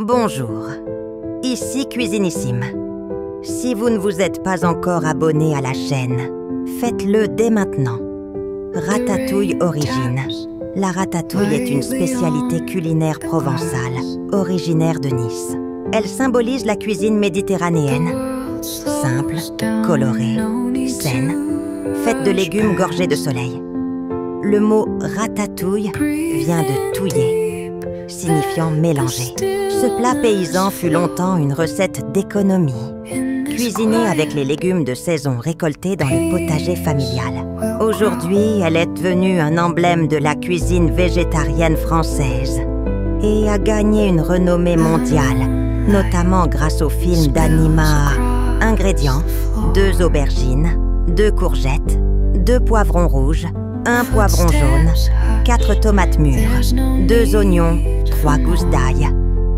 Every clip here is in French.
Bonjour, ici Cuisinissime. Si vous ne vous êtes pas encore abonné à la chaîne, faites-le dès maintenant. Ratatouille Origine. La ratatouille est une spécialité culinaire provençale, originaire de Nice. Elle symbolise la cuisine méditerranéenne, simple, colorée, saine, faite de légumes gorgés de soleil. Le mot ratatouille vient de touiller, signifiant mélanger. Ce plat paysan fut longtemps une recette d'économie, cuisinée avec les légumes de saison récoltés dans le potager familial. Aujourd'hui, elle est devenue un emblème de la cuisine végétarienne française et a gagné une renommée mondiale, notamment grâce au film d'Anima. Ingrédients: 2 aubergines, 2 courgettes, 2 poivrons rouges, 1 poivron jaune, 4 tomates mûres, 2 oignons, 3 gousses d'ail,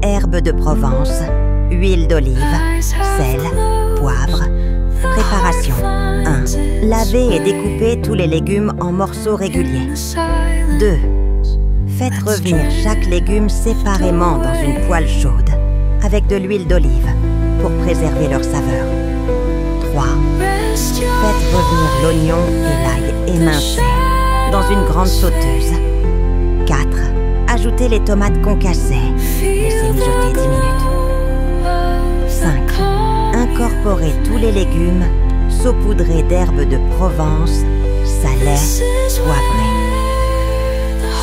herbes de Provence, huile d'olive, sel, poivre. Préparation: 1. Lavez et découpez tous les légumes en morceaux réguliers. 2. Faites revenir chaque légume séparément dans une poêle chaude avec de l'huile d'olive pour préserver leur saveur. 3. Faites revenir l'oignon et l'ail émincés dans une grande sauteuse. 4. Ajoutez les tomates concassées. Laissez mijoter 10 minutes. 5. Incorporez tous les légumes saupoudrés d'herbes de Provence, salées, poivrées.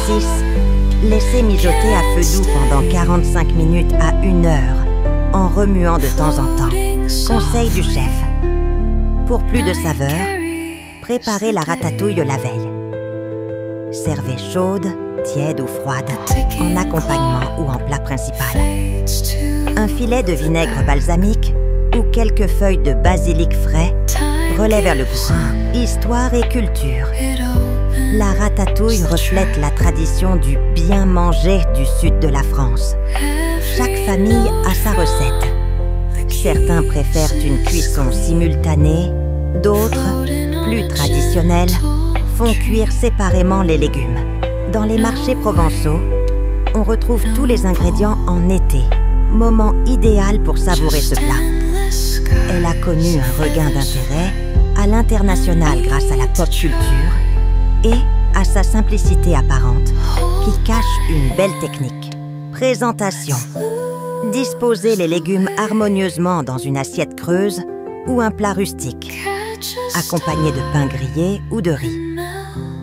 6. Laissez mijoter à feu doux pendant 45 minutes à 1 heure, en remuant de temps en temps. Conseil du chef: pour plus de saveur, préparez la ratatouille la veille. Servez chaude, tiède ou froide, en accompagnement ou en plat principal. Un filet de vinaigre balsamique ou quelques feuilles de basilic frais relaient vers le goût. Histoire et culture. La ratatouille reflète la tradition du bien manger du sud de la France. Chaque famille a sa recette. Certains préfèrent une cuisson simultanée, d'autres, plus traditionnels, font cuire séparément les légumes. Dans les marchés provençaux, on retrouve tous les ingrédients en été, moment idéal pour savourer ce plat. Elle a connu un regain d'intérêt à l'international grâce à la pop culture et à sa simplicité apparente qui cache une belle technique. Présentation: disposez les légumes harmonieusement dans une assiette creuse ou un plat rustique, accompagné de pain grillé ou de riz.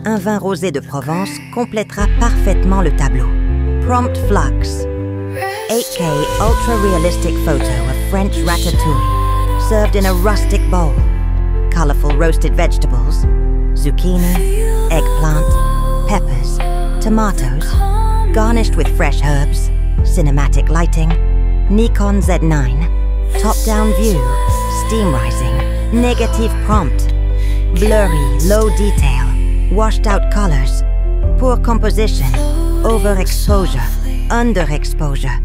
Un vin rosé de Provence complétera parfaitement le tableau. Prompt Flux, 8K ultra-realistic photo of French ratatouille, served in a rustic bowl. Colorful roasted vegetables, zucchini, eggplant, peppers, tomatoes, garnished with fresh herbs, cinematic lighting, Nikon Z9, top-down view, steam rising, negative prompt, blurry, low detail, washed out colors, poor composition, overexposure, underexposure,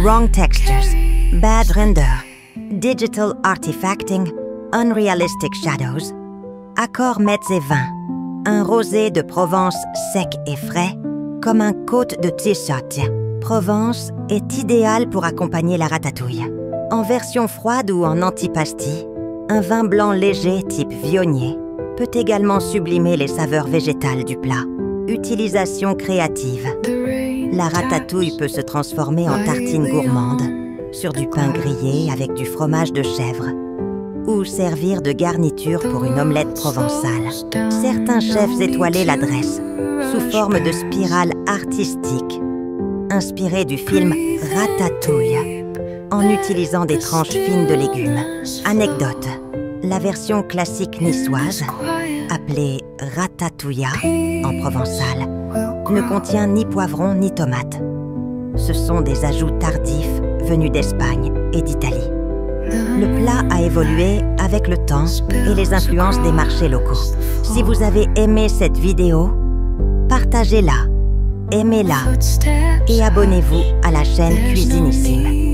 wrong textures, bad render, digital artifacting, unrealistic shadows. Accord mets et vins. Un rosé de Provence sec et frais, comme un côte de Tissot. Provence est idéal pour accompagner la ratatouille. En version froide ou en antipasti, un vin blanc léger type Viognier peut également sublimer les saveurs végétales du plat. Utilisation créative. La ratatouille peut se transformer en tartine gourmande, sur du pain grillé avec du fromage de chèvre, ou servir de garniture pour une omelette provençale. Certains chefs étoilés la dressent sous forme de spirale artistique, inspirée du film Ratatouille, en utilisant des tranches fines de légumes. Anecdote: la version classique niçoise, appelée ratatouilla en provençal, ne contient ni poivron ni tomate. Ce sont des ajouts tardifs venus d'Espagne et d'Italie. Le plat a évolué avec le temps et les influences des marchés locaux. Si vous avez aimé cette vidéo, partagez-la, aimez-la et abonnez-vous à la chaîne Cuisinissime.